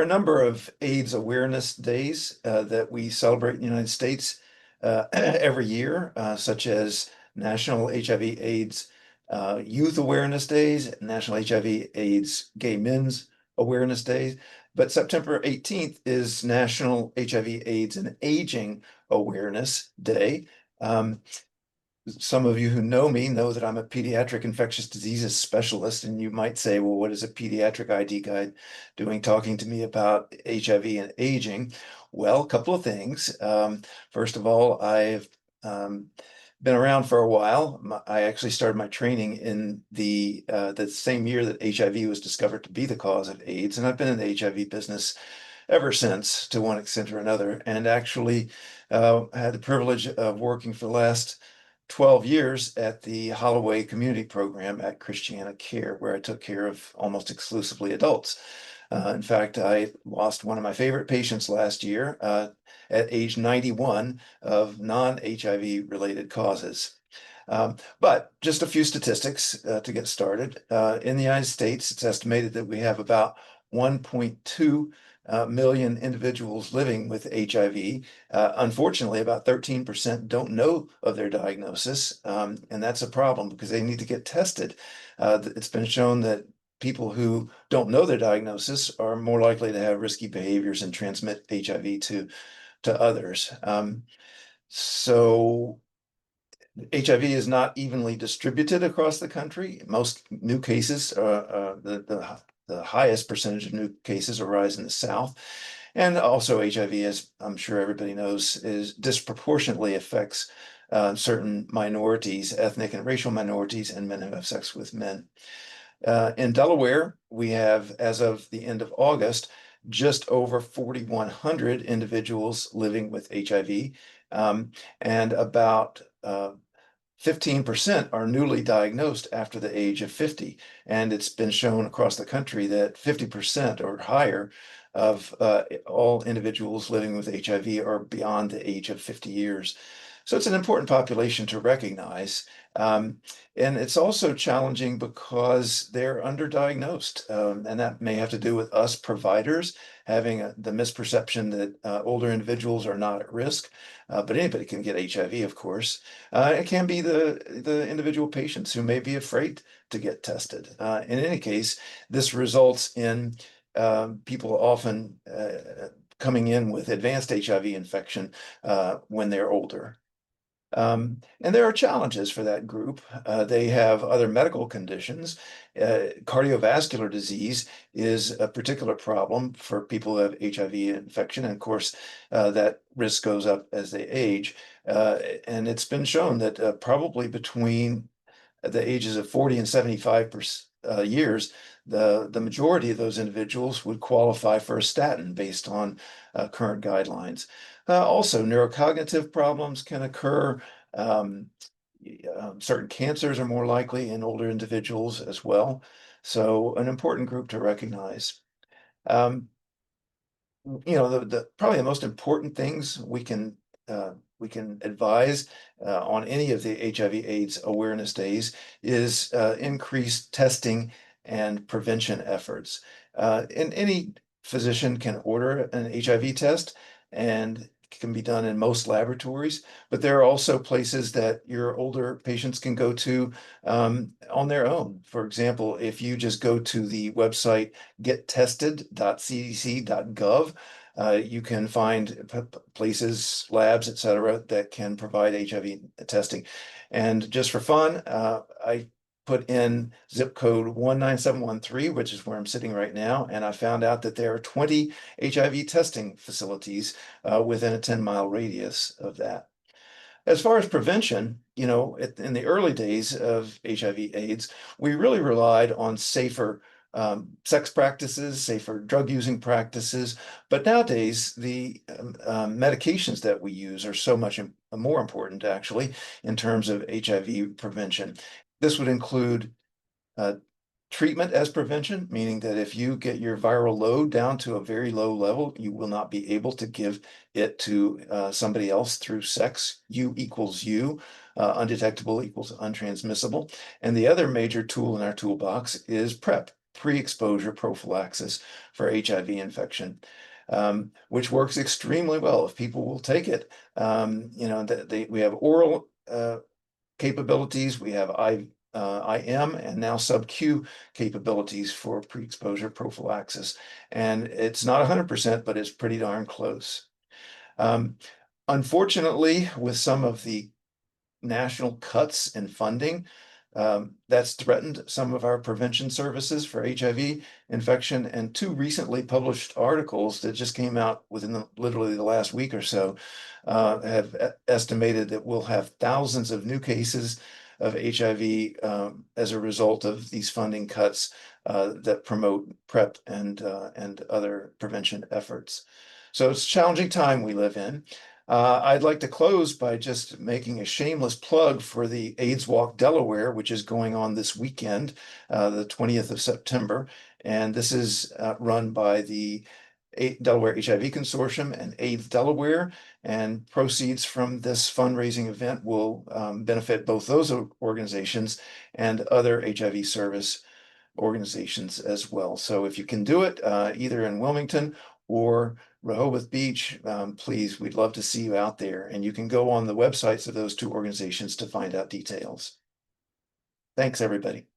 There are a number of AIDS awareness days that we celebrate in the United States every year, such as National HIV/AIDS Youth Awareness Days, National HIV/AIDS Gay Men's Awareness Days. But September 18th is National HIV/AIDS and Aging Awareness Day. Um, some of you who know me know that I'm a pediatric infectious diseases specialist, and you might say, well, what is a pediatric ID guide doing talking to me about HIV and aging? Well, a couple of things. First of all, I've been around for a while. I actually started my training in the same year that HIV was discovered to be the cause of AIDS, and I've been in the HIV business ever since, to one extent or another, and actually had the privilege of working for the last 12 years at the Holloway Community Program at Christiana Care, where I took care of almost exclusively adults. In fact, I lost one of my favorite patients last year at age 91 of non-HIV related causes. But just a few statistics to get started. In the United States, it's estimated that we have about 1.2 million individuals living with HIV. Unfortunately, about 13% don't know of their diagnosis, and that's a problem because they need to get tested. It's been shown that people who don't know their diagnosis are more likely to have risky behaviors and transmit HIV to others. So HIV is not evenly distributed across the country. Most new cases, the highest percentage of new cases arise in the South. And also HIV, as I'm sure everybody knows, is disproportionately affects certain minorities, ethnic and racial minorities, and men who have sex with men. In Delaware, we have, as of the end of August, just over 4,100 individuals living with HIV, and about 15% are newly diagnosed after the age of 50. And it's been shown across the country that 50% or higher of all individuals living with HIV are beyond the age of 50 years. So it's an important population to recognize. And it's also challenging because they're underdiagnosed. And that may have to do with us providers having the misperception that older individuals are not at risk. But anybody can get HIV, of course. It can be the individual patients who may be afraid to get tested. In any case, this results in people often coming in with advanced HIV infection when they're older. And there are challenges for that group. They have other medical conditions. Cardiovascular disease is a particular problem for people who have HIV infection. And of course, that risk goes up as they age. And it's been shown that probably between the ages of 40 and 75 years, the majority of those individuals would qualify for a statin based on current guidelines. Also, neurocognitive problems can occur. Um, Certain cancers are more likely in older individuals as well. So an important group to recognize. Um, probably the most important things we can advise on any of the HIV/AIDS awareness days is increased testing and prevention efforts. And any physician can order an HIV test, and can be done in most laboratories, but there are also places that your older patients can go to on their own. For example, if you just go to the website gettested.cdc.gov, you can find places, labs, et cetera, that can provide HIV testing. And just for fun, I put in zip code 19713, which is where I'm sitting right now, and I found out that there are 20 HIV testing facilities within a 10-mile radius of that. As far as prevention, in the early days of HIV/AIDS, we really relied on safer sex practices, safer drug using practices. But nowadays, the medications that we use are so much more important, actually, in terms of HIV prevention. This would include uh, treatment as prevention, meaning that if you get your viral load down to a very low level, you will not be able to give it to somebody else through sex. U equals U, undetectable equals untransmissible. And the other major tool in our toolbox is PrEP, pre-exposure prophylaxis for HIV infection, which works extremely well if people will take it. We have oral capabilities, we have IM, and now sub-Q capabilities for pre-exposure prophylaxis. And it's not 100%, but it's pretty darn close. Unfortunately, with some of the national cuts in funding, that's threatened some of our prevention services for HIV infection. And two recently published articles that just came out within literally the last week or so have estimated that we'll have thousands of new cases of HIV as a result of these funding cuts that promote PrEP and other prevention efforts. So it's a challenging time we live in. I'd like to close by just making a shameless plug for the AIDS Walk Delaware, which is going on this weekend, the 20th of September. And this is run by the Delaware HIV Consortium and AIDS Delaware. And proceeds from this fundraising event will benefit both those organizations and other HIV service organizations as well. So if you can do it, either in Wilmington or Rehoboth Beach, please, we'd love to see you out there. And you can go on the websites of those two organizations to find out details. Thanks, everybody.